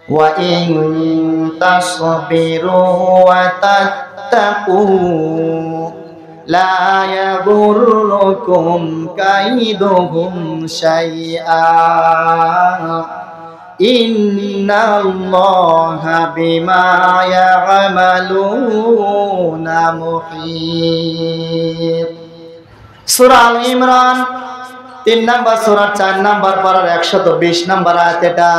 ওয়া ইন তাসবিরু ওয়া তাত্তাকু লা ইয়াদুররুকুম কাইদুহুম শাইআ ইন্নাল্লাহা বিমা ইয়া'মালুনা মুহীত। সূরা আল ইমরান 3 নম্বর সূরা 4 নম্বর পারার 120 নম্বর আয়াত। এটা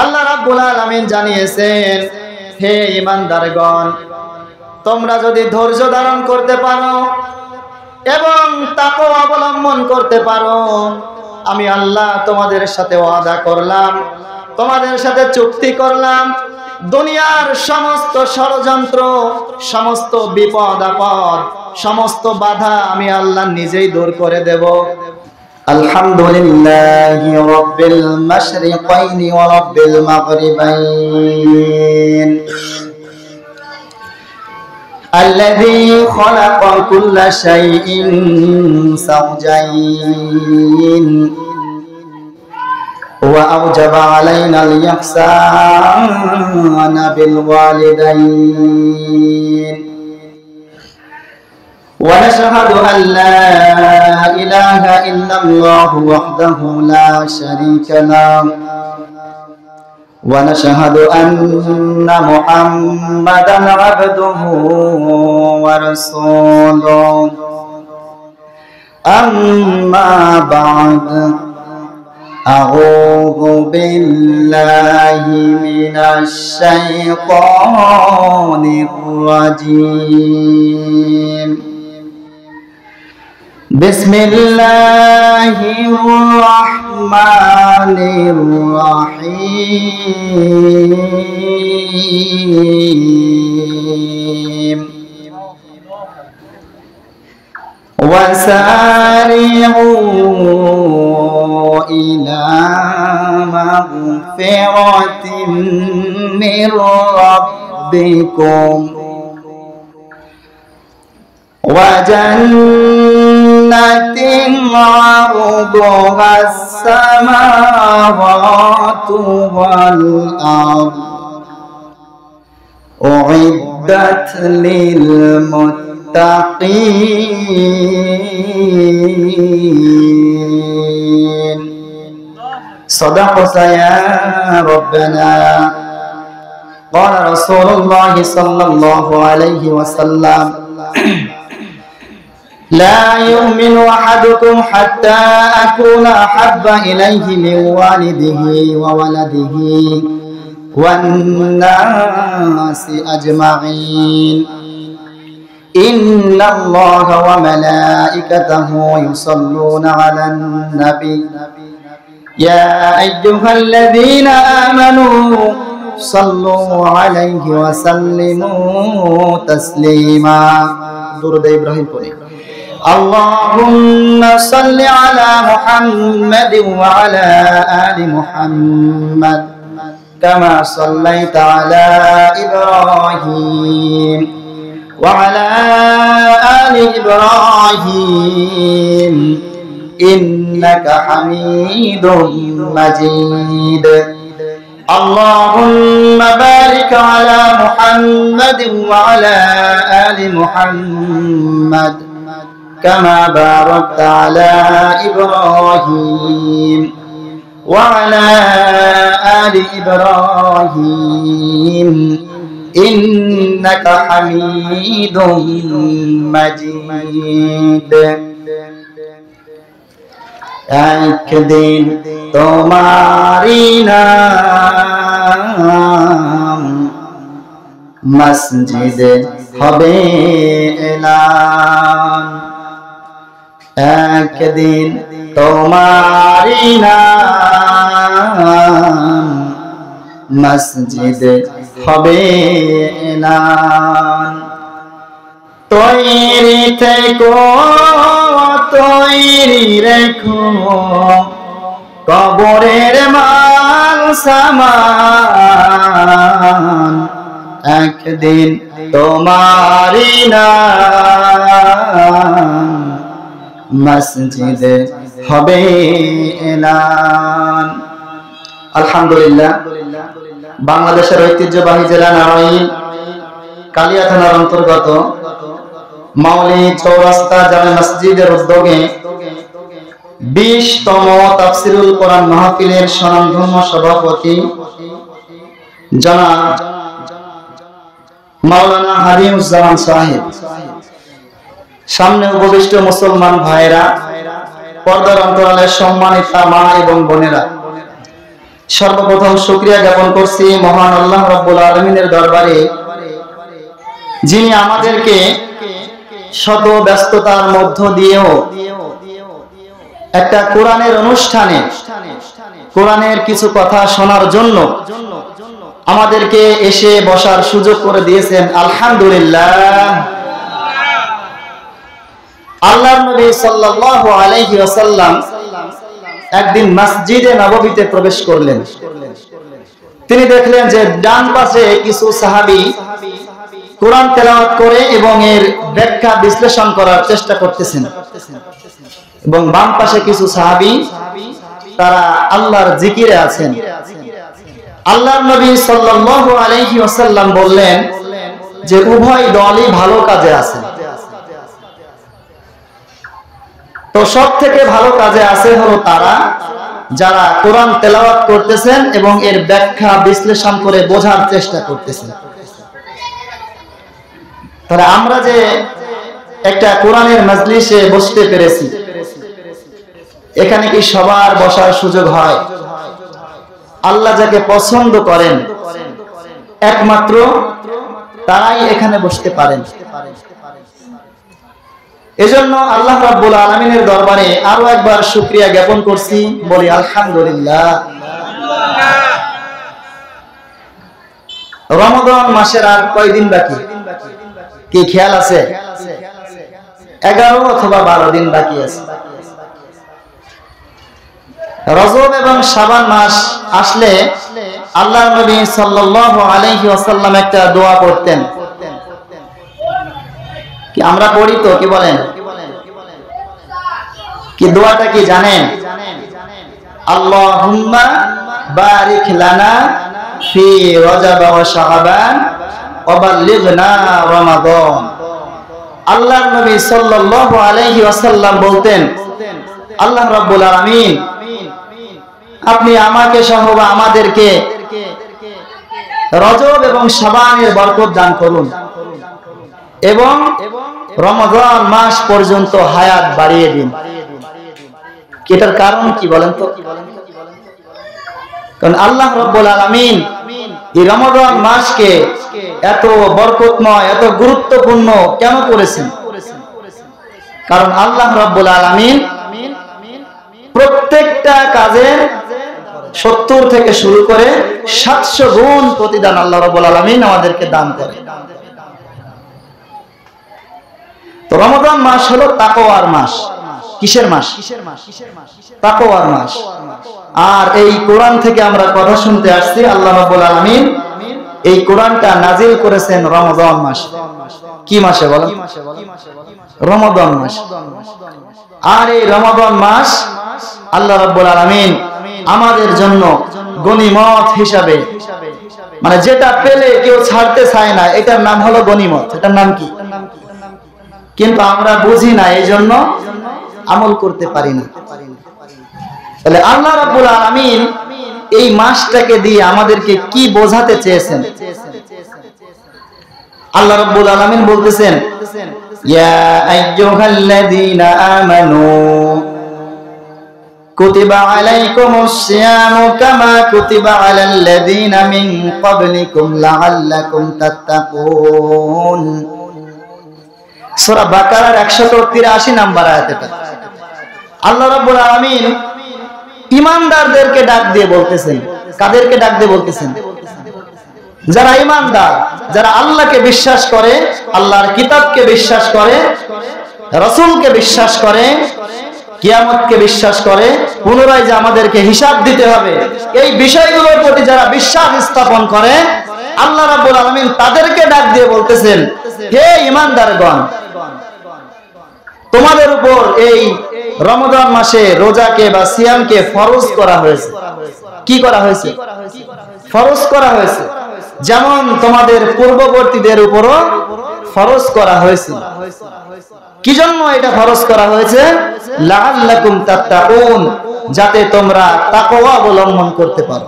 আল্লাহ রাব্বুল আলামিন জানিয়েছেন, হে ঈমানদারগণ, তোমরা যদি ধৈর্য ধারণ করতে পারো এবং তাকওয়া অবলম্বন করতে পারো, আমি আল্লাহ তোমাদের সাথে ওয়াদা করলাম, তোমাদের সাথে চুক্তি করলাম, দুনিয়ার সমস্ত ষড়যন্ত্র, সমস্ত বিপদ আপদ, সমস্ত বাধা আমি আল্লাহ নিজেই দূর করে দেব। আলহামদুলিল্লাহি রাব্বিল মাশরিকাইনি ওয়া রাব্বিল মাগরিবাইন الذي خلق كل شيء زوجين وأوجب علينا الإحسان بالوالدين ونشهد أن لا إله إلا الله وحده لا شريك له ونشهد أن محمدا عبده ورسوله أما بعد أعوذ بالله من الشيطان الرجيم بسم الله الرحمن الرحيم وسارعوا إلى مغفرة من ربكم وجنة عرضها السماوات والأرض أعدت للمتقين صدقت يا ربنا قال رسول الله صلى الله عليه وسلم لا يؤمن أحدكم حتى أكون أحب إليه من والده وولده والناس أجمعين إن الله وملائكته يصلون على النبي يا أيها الذين آمنوا صلوا عليه وسلموا تسليما درود إبراهيم قولي اللهم صل على محمد وعلى آل محمد كما صليت على إبراهيم وعلى آل إبراهيم إنك حميد مجيد اللهم بارك على محمد وعلى آل محمد كما باركت على إبراهيم وعلى آل إبراهيم إنك حميد مجيد একদিন তোমারি নাম মসজিদে হবে এলান একদিন তোমারি নাম মসজিদে হবে এলান তৈরি থেকো তৈরি রেখো কবরের মাল সামান একদিন তোমারি নাম মসজিদে হবে এলান আলহামদুলিল্লাহ বাংলাদেশের ঐতিহ্যবাহী জেলা নারায়ণ কালিয়া থানার অন্তর্গত মাওলি চৌরাস্তা জামে মসজিদের উদ্যোগে 20তম তাফসিরুল কোরআন মাহফিলের স্বনামধন্য সভাপতি জনাব মাওলানা হালিমুজ্জামান সাহেব, সামনে উপবিষ্ট মুসলমান ভাইরা, পর্দার অন্তরালের সম্মানিতা মা এবং বোনেরা, সর্বপ্রথম শুকরিয়া জ্ঞাপন করছি মহান আল্লাহ রাব্বুল আলামিনের দরবারে, যিনি আমাদেরকে শত ব্যস্ততার মধ্য দিয়েও একটা কোরআনের অনুষ্ঠানে কোরআনের কিছু কথা শোনার জন্য আমাদেরকে এসে বসার সুযোগ করে দিয়েছেন। আলহামদুলিল্লাহ। আল্লাহর নবী সাল্লাল্লাহু আলাইহি ওয়াসাল্লাম একদিন মসজিদে নববীতে প্রবেশ করলেন। তিনি দেখলেন যে ডান পাশে কিছু সাহাবী কোরআন তেলাওয়াত করে এবং এর ব্যাখ্যা বিশ্লেষণ করার চেষ্টা করতেছেন, এবং বাম পাশে কিছু সাহাবী তারা আল্লাহর জিকিরে আছেন। আল্লাহর নবী সাল্লাল্লাহু আলাইহি ওয়াসাল্লাম বললেন যে উভয় দলই ভালো কাজে আছে। তো সব থেকে ভালো কাজে আছে হলো তারা যারা কোরআন তেলাওয়াত করতেছেন এবং এর ব্যাখ্যা বিশ্লেষণ করে বোঝার চেষ্টা করতেছেন। তাহলে আমরা যে একটা কোরআনের মজলিসে বসতে পেরেছি, এখানে কি সবার বসার সুযোগ হয়? আল্লাহ যাকে পছন্দ করেন একমাত্র তারাই এখানে বসতে পারেন। এজন্য আল্লাহ রাব্বুল আলামিনের দরবারে আরো একবার শুকরিয়া জ্ঞাপন করছি, বলি আলহামদুলিল্লাহ। রমাদান মাসের আর কয়দিন বাকি কি খেয়াল আছে? 11 অথবা 12 দিন বাকি আছে। রজব এবং শাবান মাস আসলে আল্লাহর নবী সাল্লাল্লাহু আলাইহি ওয়াসাল্লাম একটা দোয়া পড়তেন। কি আমরা পড়ি তো? কি বলেন? কি দোয়াটা কি জানেন? আল্লাহুম্মা বারিক লানা ফি রজব ওয়া শাবান ওয়া বাল্লিগনা রমাদান। আল্লাহর নবী সাল্লাল্লাহু আলাইহি ওয়াসাল্লাম বলতেন, আল্লাহ রাব্বুল আলামিন আপনি আমাকে সহ আমাদেরকে রজব এবং শাবানের বরকত দান করুন এবং রমাদান মাস পর্যন্ত হায়াত বাড়িয়ে দিন। এটার কারণ কি বলেন তো? কারণ আল্লাহ রাব্বুল আলামিন এই রমাদান মাসকে এত বরকতময়, এত গুরুত্বপূর্ণ কেন করেছেন? কারণ আল্লাহ রাব্বুল আলামিন প্রত্যেকটা কাজের 70 থেকে শুরু করে 700 গুণ প্রতিদান আল্লাহ রাব্বুল আলামিন আমাদেরকে দান করে। তো রমাদান মাস হলো তাকওয়ার মাস। কিসের মাস? তাকওয়ার মাস। আর এই কোরআন থেকে আমরা কথা শুনতে আসছি, আল্লাহ রাব্বুল আলামিন এই কোরআনটা নাজিল করেছেন রমাদান মাসে। কি মাসে বলেন? রমাদান মাস। আর এই রমাদান মাস আল্লাহ রাব্বুল আলামিন আমাদের জন্য গনিমত হিসাবে, মানে যেটা পেলে কেউ ছাড়তে চায় না, এটার নাম হলো গনিমত। এটার নাম কি? কিন্তু আমরা বুঝি না, এই জন্য আমল করতে পারি না। তাহলে আল্লাহ রাব্বুল আলামিন এই মাসটাকে দিয়ে আমাদেরকে কি বোঝাতে চেয়েছেন? আল্লাহ রাব্বুল আলামিন বলতেছেন, ইয়া আইয়ুহাল্লাযীনা আমানু কুতিবা আলাইকুমুস সিয়ামু কামা কুতিবা আলাল্লাযীনা মিন ক্বাবলিকুম লাআল্লাকুম তাত্তাকুন। সূরা বাকারার 183 নম্বর আয়াত এটা। আল্লাহ রাব্বুল আলামিন ঈমানদারদেরকে ডাক দিয়ে বলতেছেন। কাদেরকে ডাক দিয়ে বলতেছেন? যারা ঈমানদার, যারা আল্লাহকে বিশ্বাস করে, আল্লাহর কিতাবকে বিশ্বাস করে, রাসূলকে বিশ্বাস করে, কিয়ামতকে বিশ্বাস করে, পুনরায় যে আমাদেরকে হিসাব দিতে হবে, এই বিষয়গুলোর প্রতি যারা বিশ্বাস স্থাপন করে, আল্লাহ রাব্বুল আলামিন তাদেরকে ডাক দিয়ে বলতেছেন, হে ঈমানদারগণ, তোমাদের উপর এই রমাদান মাসে রোজাকে বা সিয়ামকে ফরজ করা হয়েছে। কি করা হয়েছে? ফরজ করা হয়েছে। যেমন তোমাদের পূর্ববর্তীদের উপরও ফরজ করা হয়েছে। কি জন্য এটা ফরজ করা হয়েছে? লাআল্লাকুম তাত্তাকুন, যাতে তোমরা তাকওয়া অবলম্বন করতে পারো।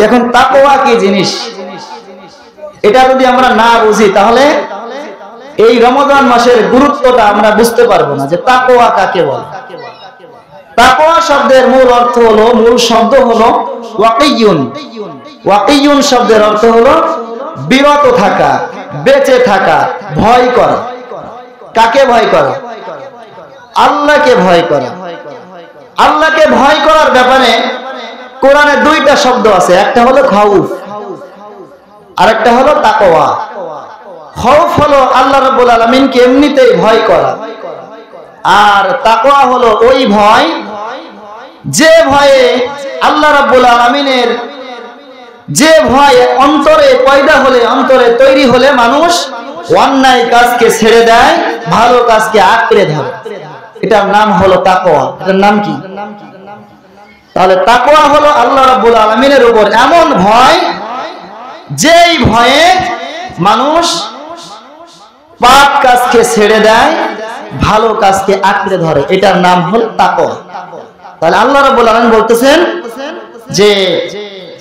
এখন তাকওয়া কি জিনিস, এটা যদি আমরা না বুঝি তাহলে এই রমজান মাসের গুরুত্বটা আমরা বুঝতে পারবো না, যে তাকওয়া কাকে বলে। তাকওয়া শব্দের মূল অর্থ হলো, মূল শব্দ হলো ওয়াকিয়ুন। ওয়াকিয়ুন শব্দের অর্থ হলো বিরত থাকা, বেঁচে থাকা, ভয় করা। কাকে ভয় করা? আল্লাহকে ভয় করা। আল্লাহকে ভয় করার ব্যাপারে কোরআনে দুইটা শব্দ আছে, একটা হলো খাউফ আর একটা হলো তাকওয়া। খাউফ হলো আল্লাহ রাব্বুল আলামিনকে এমনিতেই ভয় করা, আর তাকওয়া হলো ওই ভয় যে ভয়ে আল্লাহ রাব্বুল আলামিনের, যে ভয় অন্তরে পয়দা হলে, অন্তরে তৈরি হলে মানুষ অন্যায় কাজকে ছেড়ে দেয়, ভালো কাজকে আঁকড়ে ধরে। এটার নাম হলো তাকওয়া। এটার নাম কি? তাহলে তাকওয়া হলো আল্লাহ রাব্বুল আলামিনের উপর এমন ভয়, যেই ভয়ে মানুষ পাপ কাজকে ছেড়ে দেয়, ভালো কাজকে আঁকড়ে ধরে। এটার নাম হলো তাকওয়া। তাহলে আল্লাহ রাব্বুল আলামিন বলতেছেন যে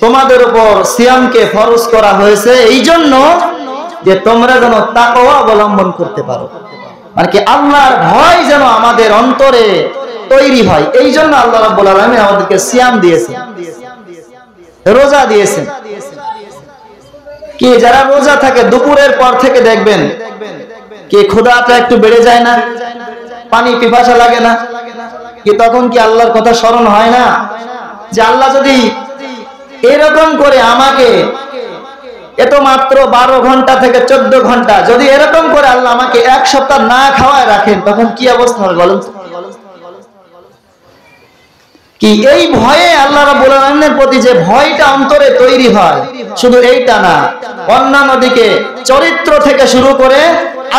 তোমাদের উপর সিয়ামকে ফরজ করা হয়েছে এই জন্য যে তোমরা যেন তাকওয়া অবলম্বন করতে পারো, মানে কি আল্লাহর ভয় যেন আমাদের অন্তরে তৈরি হয়। এই জন্য আল্লাহ রাব্বুল আলামিন আমাদেরকে সিয়াম দিয়েছেন, রোজা দিয়েছেন। কি যারা রোজা থাকে দুপুরের পর থেকে দেখবেন কি ক্ষুধাটা একটু বেড়ে যায় না, পানি পিপাসা লাগে না, কি তখন কি আল্লাহর কথা স্মরণ হয় না, যে আল্লাহ যদি এরকম করে আমাকে এত মাত্র 12 ঘন্টা থেকে 14 ঘন্টা যদি এরকম করে আল্লাহ আমাকে এক সপ্তাহ না খাওয়ায় রাখেন, তখন কি অবস্থা হবে বলেন? কি এই ভয়ে আল্লাহ রাব্বুল আলামিনের প্রতি যে ভয়টা অন্তরে তৈরি হয়, শুধু এইটা না, অন্যান্য দিকে চরিত্র থেকে শুরু করে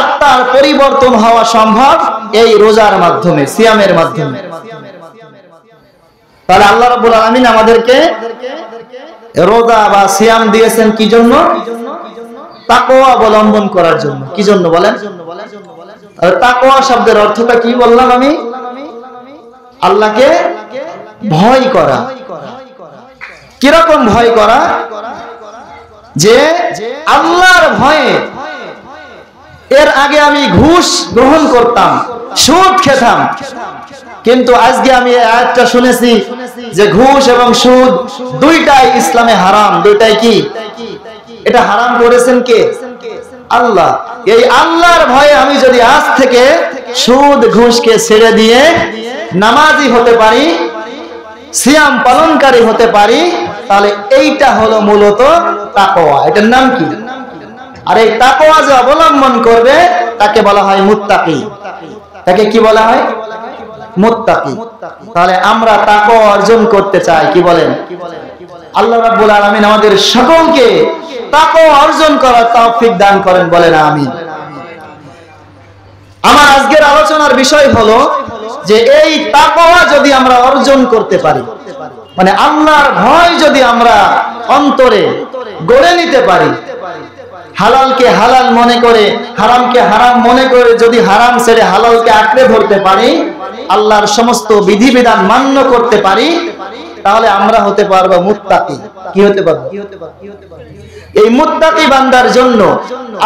আত্মার পরিবর্তন হওয়া সম্ভব এই রোজার মাধ্যমে, সিয়ামের মাধ্যমে। তাহলে আল্লাহ রাব্বুল আলামিন আমাদেরকে রোজা বা সিয়াম দিয়েছেন কি জন্য? তাকওয়া অবলম্বন করার জন্য। কি জন্য বলেন? তাকওয়া শব্দের অর্থটা কি বললাম আমি? আল্লাহকে ভয় করা। কিরকম ভয় করা? যে আল্লাহর ভয়ে এর আগে আমি ঘুষ গ্রহণ করতাম, সুদ খেতাম, কিন্তু আজকে আমি এই আয়াতটা শুনেছি যে ঘুষ এবং সুদ দুইটাই ইসলামে হারাম। দুইটাই কি? এটা হারাম করেছেন কে? আল্লাহ। এই আল্লাহর ভয়ে আমি যদি আজ থেকে সুদ ঘুষকে ছেড়ে দিয়ে নামাজি হতে পারি, সিয়াম পালনকারী হতে পারি, তাহলে এইটা হলো মূলত তাকওয়া। এটার নাম কি? আর এই তাকওয়া যে অবলম্বন করবে তাকে বলা হয় মুত্তাকি। তাকে কি বলা হয়? মুত্তাকি। তাহলে আমরা তাকওয়া অর্জন করতে চাই, কি বলেন? আল্লাহ রাব্বুল আলামিন আমাদের সকলকে তাকওয়া অর্জন করার তৌফিক দান করেন, বলেন আমিন। আমার আজকের আলোচনার বিষয় হলো যে এই তাকওয়া যদি আমরা অর্জন করতে পারি, মানে আল্লাহর ভয় যদি আমরা অন্তরে গড়ে নিতে পারি, হালালকে হালাল মনে করে, হারামকে হারাম মনে করে যদি হারাম ছেড়ে হালালকে আঁকড়ে ধরতে পারি, আল্লাহর সমস্ত বিধিবিধান মান্য করতে পারি, তাহলে আমরা হতে পারবো মুত্তাকি। কি হতে পারবো? এই মুত্তাকি বান্দার জন্য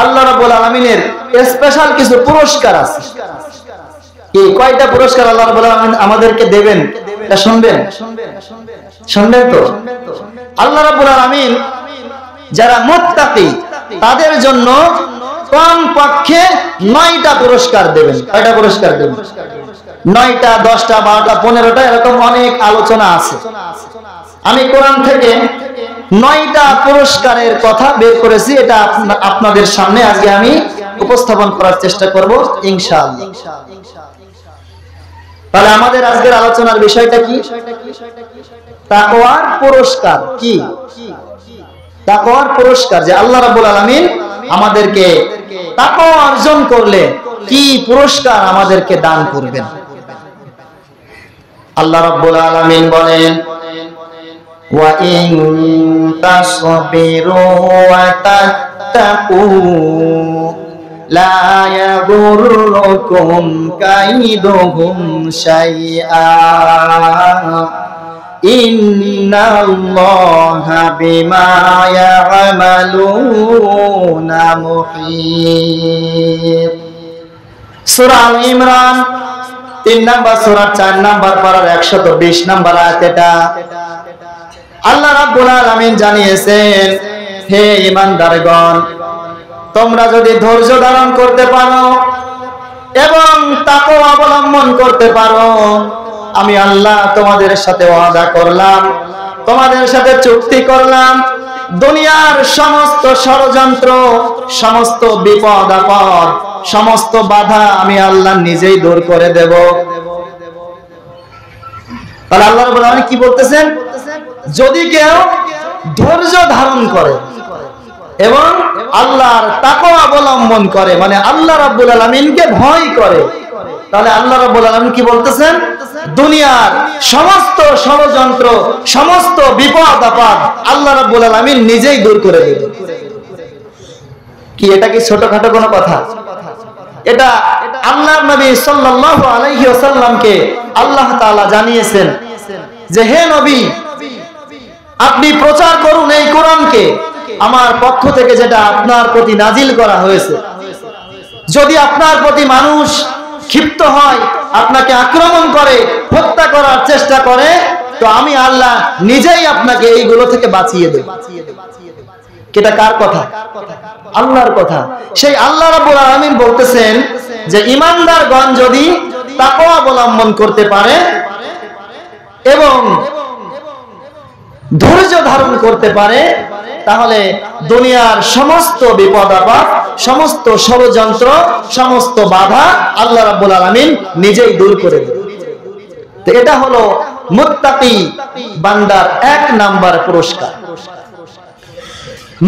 আল্লাহ রাব্বুল আলামিনের স্পেশাল কিছু পুরস্কার আছে। কি কয়টা পুরস্কার আল্লাহ রাব্বুল আলামিন আমাদেরকে দেবেন, এটা শুনবেন? শুনবেন তো? আল্লাহ রাব্বুল আলামিন যারা মুত্তাকি তাদের জন্য কমপক্ষে 9টা পুরস্কার দেবেন। কয়টা পুরস্কার দেবেন? 9টা, 10টা, 12টা, 15টা, এরকম অনেক আলোচনা আছে। আমি কোরআন থেকে 9টা পুরস্কারের কথা বের করেছি, এটা আপনাদের সামনে আজকে আমি উপস্থাপন করার চেষ্টা করব ইনশাআল্লাহ। তাহলে আমাদের আজকের আলোচনার বিষয়টা কি? তাকওয়ার পুরস্কার। কি তাকওয়ার পুরস্কার? যে আল্লাহ রাব্বুল আলামিন আমাদেরকে তাকওয়া অর্জন করলে কি পুরস্কার আমাদেরকে দান করবেন। আল্লাহ রাব্বুল আলামিন বলেন ওয়া ইন তাসবিরু ওয়া তাত্তাকু লা ইয়াদুররুকুম কাইদুহুম শাইআ ইন্নাল্লাহা বিমা ইয়া'মালুনা মুহীত। সূরা আল ইমরান 3 নাম্বার সূরা 4 নাম্বার পারার 120 নাম্বার আয়াত এটা। আল্লাহ রাব্বুল আলামিন জানিয়েছেন, হে ঈমানদারগণ, তোমরা যদি ধৈর্য ধারণ করতে পারো এবং তাকওয়া অবলম্বন করতে পারো, আমি আল্লাহ তোমাদের সাথে ওয়াদা করলাম, তোমাদের সাথে চুক্তি করলাম, দুনিয়ার সমস্ত ষড়যন্ত্র, সমস্ত বিপদ আপদ, সমস্ত বাধা আমি আল্লাহ নিজেই দূর করে দেব। তাহলে আল্লাহ রাব্বুল আলামিন কি বলতেছেন? যদি কেউ ধৈর্য ধারণ করে এবং আল্লাহর তাকওয়া অবলম্বন করে, মানে আল্লাহ রাব্বুল আলামিনকে ভয় করে, তাহলে আল্লাহ রাব্বুল আলামিন কি বলতেছেন? দুনিয়ার সমস্ত ষড়যন্ত্র, সমস্ত বিপদ আপদ আল্লাহ রাব্বুল আলামিন নিজেই দূর করে দেবেন। কি এটা কি ছোটখাটো কোনো কথা? এটা আল্লাহর নবী সাল্লাল্লাহু আলাইহি ওয়াসাল্লামকে আল্লাহ তাআলা জানিয়েছেন যে, হে নবী, আপনি প্রচার করুন এই কোরআনকে, আমার পক্ষ থেকে যেটা আপনার প্রতি নাজিল করা হয়েছে। যদি আপনার প্রতি মানুষ ক্ষিপ্ত হয়, আপনাকে আক্রমণ করে, হত্যা করার চেষ্টা করে, তো আমি আল্লাহ নিজেই আপনাকে এইগুলো থেকে বাঁচিয়ে দেব। এটা কার কথা? আল্লাহর কথা। সেই আল্লাহ রাব্বুল আলামিন বলতেছেন যে ঈমানদারগণ যদি তাকওয়া অবলম্বন করতে পারে এবং ধৈর্য ধারণ করতে পারে, তাহলে দুনিয়ার সমস্ত বিপদ আপদ, সমস্ত ষড়যন্ত্র, সমস্ত বাধা আল্লাহ রাব্বুল আলামিন নিজেই দূর করে দেবেন। তো এটা হলো মুত্তাকি বান্দার 1 নাম্বার পুরস্কার।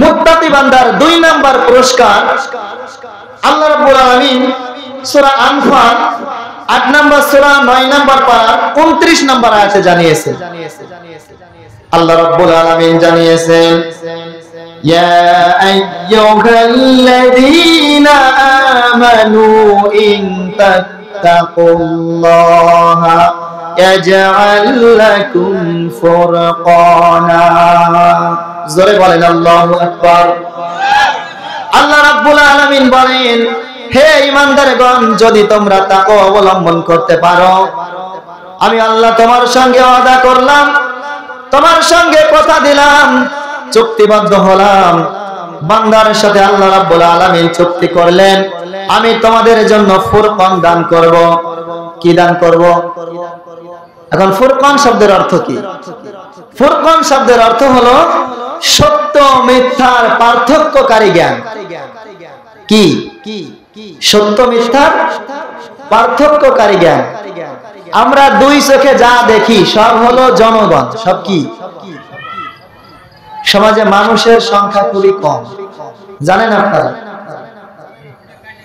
মুত্তাকি বান্দার 2 নাম্বার পুরস্কার আল্লাহ রাব্বুল আলামিন সূরা আনফাল 8 নাম্বার সূরা 9 নাম্বার পারা 29 নাম্বার আয়াতে জানিয়েছেন। আল্লাহ রাব্বুল আলামিন জানিয়েছেন, ইয়া আইয়ুহাল্লাযীনা আমানু ইন তাত্তাকুল্লাহা ইয়াজআল লাকুম ফুরকানা। জোরে বলেন আল্লাহু আকবার। আল্লাহ রাব্বুল আলামিন বলেন, হে ঈমানদারগণ, যদি তোমরা তাকওয়া অবলম্বন করতে পারো, আমি আল্লাহ তোমার সঙ্গে ওয়াদা করলাম, তোমার সঙ্গে কথা দিলাম, চুক্তিবদ্ধ হলাম। বান্দার সাথে আল্লাহ রাব্বুল আলামিন চুক্তি করলেন, আমি তোমাদের জন্য ফুরকান দান করব। কি দান করব? এখন ফুরকান শব্দের অর্থ কি? ফুরকান শব্দের অর্থ হলো সত্য মিথ্যার পার্থক্যকারী জ্ঞান। কি? সত্য মিথ্যার পার্থক্যকারী জ্ঞান। আমরা 2 চোখে যা দেখি সব হলো জনগণ। সব কি? সমাজে মানুষের সংখ্যা খুবই কম, জানেন আপনারা?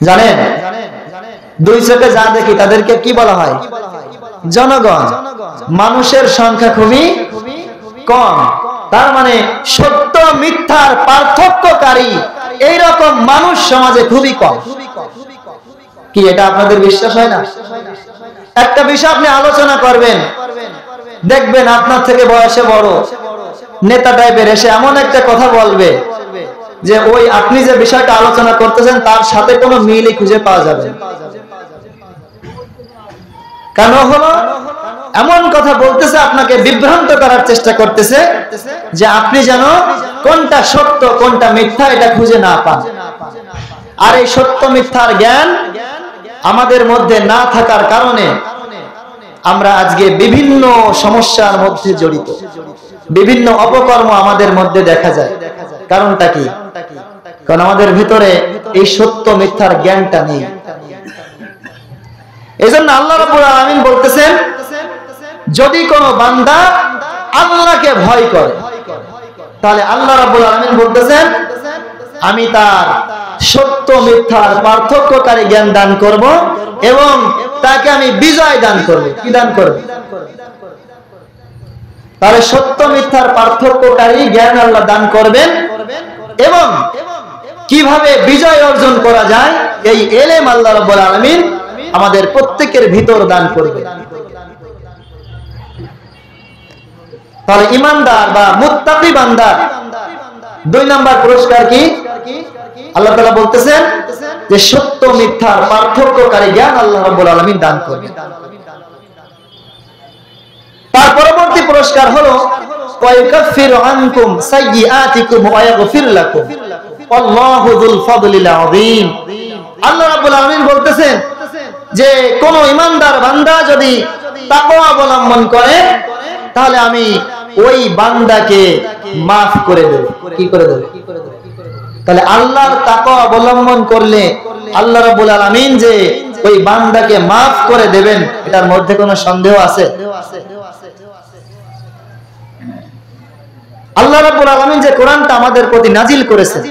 জানেন? 2 চোখে যা দেখি তাদেরকে কি বলা হয়? জনগণ। মানুষের সংখ্যা খুবই কম। তার মানে সত্য মিথ্যার পার্থক্যকারী এইরকম মানুষ সমাজে খুবই কম। কি এটা আপনাদের বিশ্বাস হয় না? একটা বিষয় আপনি আলোচনা করবেন, দেখবেন আপনার থেকে বয়সে বড় নেতা টাইপের এসে এমন একটা কথা বলবে যে ওই আপনি যে বিষয়টা আলোচনা করতেছেন তার সাথে কোনো মিলই খুঁজে পাওয়া যাবে না। কেন হলো? এমন কথা বলতেছে, আপনাকে বিভ্রান্ত করার চেষ্টা করতেছে যে আপনি যেন কোনটা সত্য কোনটা মিথ্যা এটা খুঁজে না পান। আর এই সত্য মিথ্যার জ্ঞান আমাদের মধ্যে না থাকার কারণে আমরা আজকে বিভিন্ন সমস্যার মধ্যে জড়িত, বিভিন্ন অপকর্ম আমাদের মধ্যে দেখা যায়। কারণটা কি? কারণ আমাদের ভিতরে এই সত্য মিথ্যার জ্ঞানটা নেই। এজন্য আল্লাহ রাব্বুল আলামিন বলতেছেন, যদি কোনো বান্দা আল্লাহকে ভয় করে, তাহলে আল্লাহ রাব্বুল আলামিন বলতেছেন, আমি তার সত্য মিথ্যার পার্থক্যকারী জ্ঞান দান করব এবং তাকে আমি বিজয় দান করব। কি দান করব? তাহলে সত্য মিথ্যার পার্থক্যকারী জ্ঞান আল্লাহ দান করবেন এবং কিভাবে বিজয় অর্জন করা যায় এই ইলম আল্লাহ রাব্বুল আলামিন আমাদের প্রত্যেকের ভিতর দান করবেন। তাহলে ঈমানদার বা মুত্তাকি বান্দা 2 নাম্বার পুরস্কার কি? আল্লাহ তাআলা বলতেছেন যে সত্য মিথ্যার পার্থক্যকারী জ্ঞান আল্লাহ রাব্বুল আলামিন দান করবেন। তার পরবর্তী পুরস্কার হলো ওয়ায়ুকাফিরু আনকুম সাইয়্যাতিকুম ওয়া ইয়াগফির লাকুম আল্লাহু যুল ফাদলিল আযীম। আল্লাহ রাব্বুল আলামিন বলতেছেন যে কোন ঈমানদার বান্দা যদি তাকওয়া অবলম্বন করে তাহলে আমি ওই বান্দাকে maaf করে দেব। কি করে দেব? তাহলে আল্লাহর তাকওয়া অবলম্বন করলে আল্লাহ রাব্বুল আলামিন যে ওই বান্দাকে maaf করে দেবেন এটার মধ্যে কোনো সন্দেহ আছে? আল্লাহ রাব্বুল আলামিন যে কোরআনটা আমাদের প্রতি নাজিল করেছেন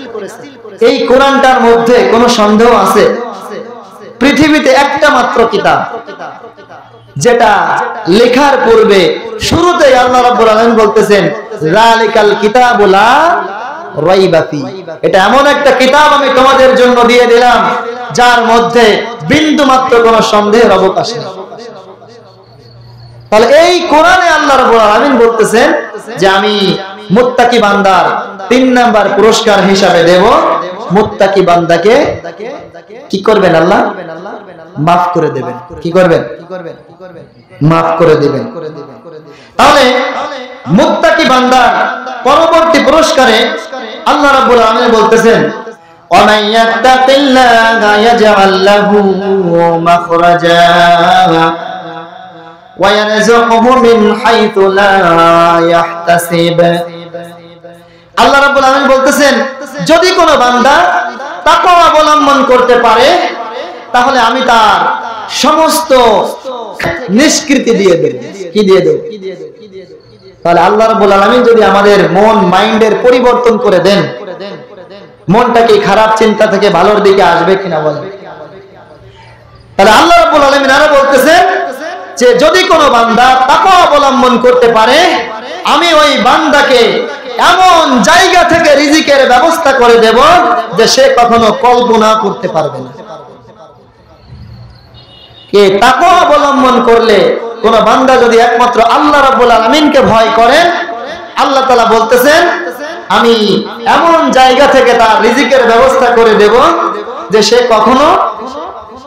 এই কোরআনটার মধ্যে কোনো সন্দেহ আছে? পৃথিবীতে একটা মাত্র কিতাব যেটা লেখার পূর্বে শুরুতেই আল্লাহ রাব্বুল আলামিন বলতেছেন যালিকাল কিতাবু লা রাইবা ফি, এটা এমন একটা কিতাব আমি তোমাদের জন্য দিয়ে দিলাম যার মধ্যে বিন্দু মাত্র কোনো সন্দেহের অবকাশ নেই। তাহলে এই কোরআনে আল্লাহ রাব্বুল আলামিন বলতেছেন যে আমি মুত্তাকি বান্দার 3 নাম্বার পুরস্কার হিসাবে দেব মুত্তাকি বান্দাকে কি করবেন? আল্লাহ maaf করে দেবেন। কি করবেন? maaf করে দিবেন। তাহলে মুত্তাকি বান্দার পরবর্তী পুরস্কারে আল্লাহ রাব্বুল আলামিন বলতেছেন ওয়া মান ইয়াত্তাকিল্লাহা ইয়াজআল লাহু মাখরাজা ওয়া ইয়ারযুকহু মিন হাইতু লা ইয়াহতাসিব। আল্লাহ রাব্বুল আলামিন বলতেছেন যদি কোনো বান্দা তাকওয়া অবলম্বন করতে পারে তাহলে আমি তার সমস্ত নিষ্কৃতি দিয়ে দেব। কি দিয়ে দেব? তাহলে আল্লাহ রাব্বুল আলামিন যদি আমাদের মন মাইন্ডের পরিবর্তন করে দেন, মনটা কি খারাপ চিন্তা থেকে ভালোর দিকে আসবে কিনা বলেন? তাহলে আল্লাহ রাব্বুল আলামিন আরো বলতেছেন যে যদি কোনো বান্দা তাকওয়া অবলম্বন করতে পারে আমি ওই বান্দাকে এমন জায়গা থেকে রিজিকের ব্যবস্থা করে দেব যে সে কখনো কল্পনা করতে পারবে না। কে তাকওয়া অবলম্বন করলে কোন বান্দা যদি একমাত্র আল্লাহ রাব্বুল আলামিনকে ভয় করে আল্লাহ তাআলা বলতেছেন আমি এমন জায়গা থেকে তার রিজিকের ব্যবস্থা করে দেব যে সে কখনো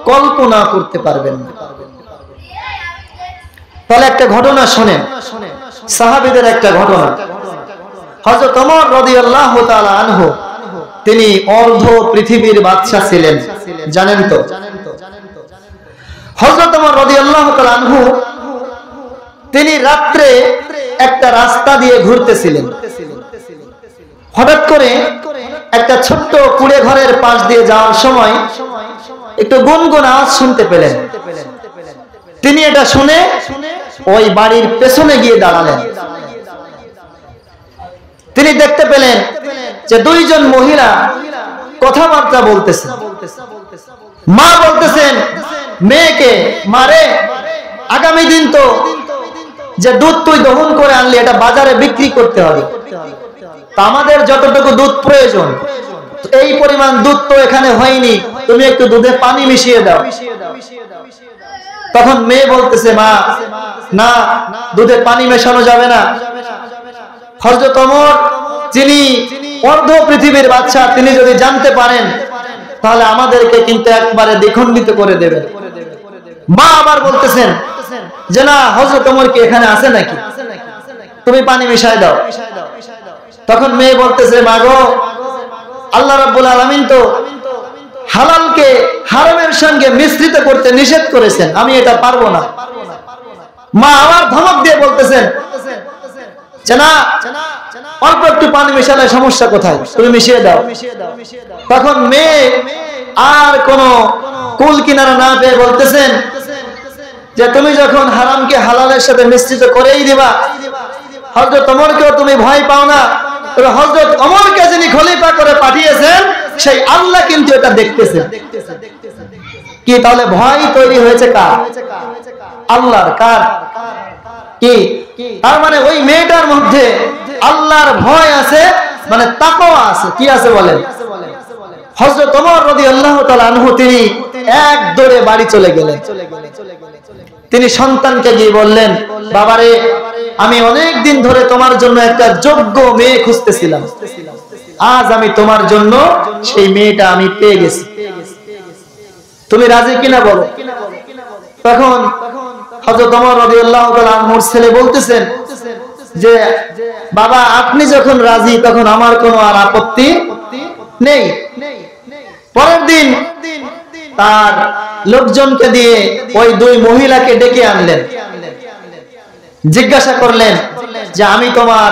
কল্পনা করতে পারবেন না। তাহলে একটা ঘটনা শুনেন, সাহাবীদের একটা ঘটনা। হযরত ওমর রাদিয়াল্লাহু তাআলা আনহু তিনি অর্ধ পৃথিবীর বাদশা ছিলেন, জানেন তো? হযরত ওমর রাদিয়াল্লাহু তাআলা আনহু তিনি রাত্রে একটা রাস্তা দিয়ে ঘুরতেছিলেন। হঠাৎ করে একটা ছোট্ট কুড়ে ঘরের পাশ দিয়ে যাওয়ার সময় একটু গুনগুন আওয়াজ শুনতে পেলেন। তিনি এটা শুনে ওই বাড়ির পেছনে গিয়ে দাঁড়ালেন। তিনি দেখতে পেলেন যে 2 জন মহিলা কথাবার্তা বলতেছে। মা বলতেছেন মেয়েকে, মারে আগামী দিন তো যে দুধ তুই দহন করে আনলি এটা বাজারে বিক্রি করতে হবে, তা আমাদের যতটুকু দুধ প্রয়োজন এই পরিমাণ দুধ তো এখানে হয়নি, তুমি একটু দুধে পানি মিশিয়ে দাও। তখন মেয়ে বলতেছে মা না, দুধে পানি মেশানো যাবে না। হযরত ওমর যিনি অর্ধ পৃথিবীর বাদশা তিনি যদি জানতে পারেন তাহলে আমাদেরকে কিন্তু একবারে দ্বিখণ্ডিত করে দেবেন। মা আবার বলতেছেন যে না, হযরত ওমর কি এখানে আছে নাকি, তুমি পানি মিশাই দাও। তখন মেয়ে বলতেছে মা গো, আল্লাহ রাব্বুল আলামিন তো হালালকে হারামের সঙ্গে মিশ্রিত করতে নিষেধ করেছেন, আমি এটা পারবো না। মা আবার ধমক দিয়ে বলতেছেন যে না, অল্প একটু পানি মেশালে সমস্যা কোথায়, তুমি মিশিয়ে দাও। তখন মেয়ে আর কোন কুল কিনারা না পেয়ে বলতেছেন যে তুমি যখন হারামকে হালালের সাথে মিশ্রিত করেই দিবা, হযরত ওমরকেও তুমি ভয় পাও না? তবে হযরত ওমরকে যিনি খলিফা করে পাঠিয়েছেন সেই আল্লাহ কিন্তু এটা দেখতেছেন। কি তাহলে ভয় তৈরি হয়েছে কার? আল্লাহর। কার? কি তার মানে ওই মেয়েটার মধ্যে আল্লাহর ভয় আছে, মানে তাকওয়া আছে। কি আছে বলেন? হযরত ওমর রাদিয়াল্লাহু তাআলা আনহু তিনি এক দৌড়ে বাড়ি চলে গেলেন। তিনি সন্তানকে গিয়ে বললেন, বাবারে, আমি অনেক দিন ধরে তোমার জন্য একটা যোগ্য মেয়ে খুঁজতেছিলাম, আজ আমি তোমার জন্য সেই মেয়েটা আমি পেয়ে গেছি, তুমি রাজি কিনা বলো। তখন হযরত ওমর রাদিয়াল্লাহু তাআলা আনহুর ছেলে বলতেছেন যে, বাবা আপনি যখন রাজি তখন আমার কোনো আর আপত্তি নেই। পরের দিন তার লোকজনকে দিয়ে ওই দুই মহিলাকে ডেকে আনলেন, জিজ্ঞাসা করলেন যে আমি তোমার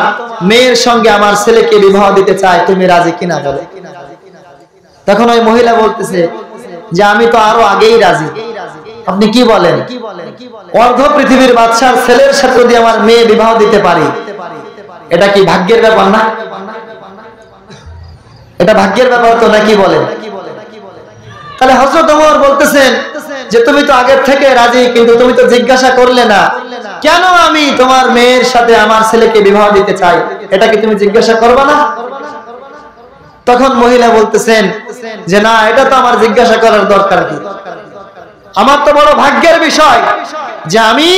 মেয়ের সঙ্গে আমার ছেলেকে বিবাহ দিতে চাই, তুমি রাজি কিনা বলো। তখন ওই মহিলা বলতেছে যে আমি তো আরো আগেই রাজি, আপনি কি বলেন? অর্ধ পৃথিবীর বাদশার ছেলের সাথে যদি আমার মেয়ে বিবাহ দিতে পারি, এটা কি ভাগ্যের ব্যাপার না? এটা ভাগ্যের ব্যাপার তো নাকি বলেন? তাহলে হযরত ওমর বলতেছেন যে তুমি তো আগের থেকে রাজি, কিন্তু তুমি তো জিজ্ঞাসা করলে না কেন আমি তোমার মেয়ের সাথে আমার ছেলেকে বিবাহ দিতে চাই, এটা কি তুমি জিজ্ঞাসা করবে না? তখন মহিলা বলতেছেন যে না, এটা তো আমার জিজ্ঞাসা করার দরকার কি, আমার তো বড় ভাগ্যের বিষয় যে আমি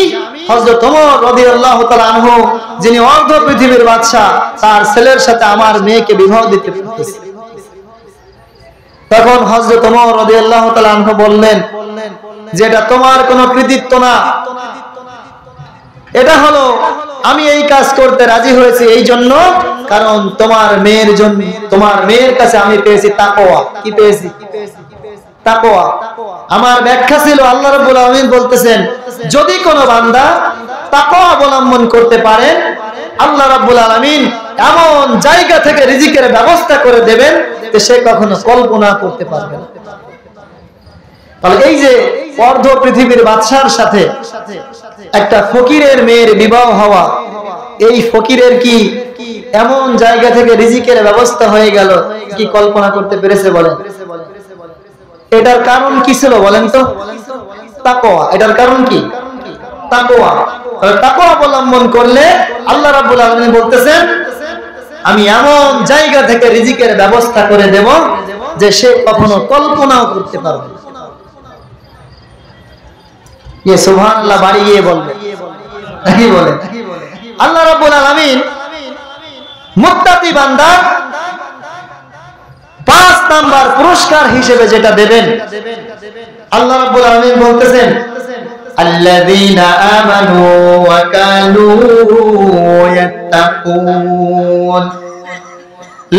হযরত ওমর রাদিয়াল্লাহু তাআলা আনহু, যিনি অর্ধ পৃথিবীর বাদশা, তার ছেলের সাথে আমার মেয়েকে বিবাহ দিতে পারতেছি। তখন হযরত ওমর রাদিয়াল্লাহু তাআলা আনহু বললেন যে এটা তোমার কোনো কৃতিত্ব না, এটা হলো আমি এই কাজ করতে রাজি হয়েছি এই জন্য কারণ তোমার মেয়ের জন্য, তোমার মেয়ের কাছে আমি পেয়েছি তাকওয়া। কি পেয়েছি? তাকওয়া। আমার ব্যাখ্যা ছিল আল্লাহ রাব্বুল আলামিন বলতেছেন যদি কোনো বান্দা তাকওয়া অবলম্বন করতে পারে, আল্লাহ রাব্বুল আলামিন এমন জায়গা থেকে রিজিকের ব্যবস্থা করে দেবেন যে সে কখনো কল্পনা করতে পারবে না। তাহলে এই যে অর্ধ পৃথিবীর বাদশার সাথে একটা ফকিরের মেয়ের বিবাহ হওয়া, এই ফকিরের কি এমন জায়গা থেকে রিজিকের ব্যবস্থা হয়ে গেল, কি কল্পনা করতে পেরেছে বলেন? এটার কারণ কি ছিল বলেন তো? তাকওয়া। এটার কারণ কি? তাকওয়া। তাকওয়া অবলম্বন করলে আল্লাহ রাব্বুল আলামিন বলতেছেন আমি এমন জায়গা থেকে রিজিকের ব্যবস্থা করে দেব যে সে কখনো কল্পনাও করতে পারবে না। ये সুবহানাল্লাহ বাড়ি গিয়ে বলবে কি বলে? আল্লাহ রাব্বুল আলামিন মুত্তাকি বান্দা 5 নাম্বার পুরস্কার হিসেবে যেটা দেবেন, আল্লাহ রাব্বুল আলামিন বলতেছেন আল্লাযীনা আমানু ওয়া কানু ইয়াত্তাকুন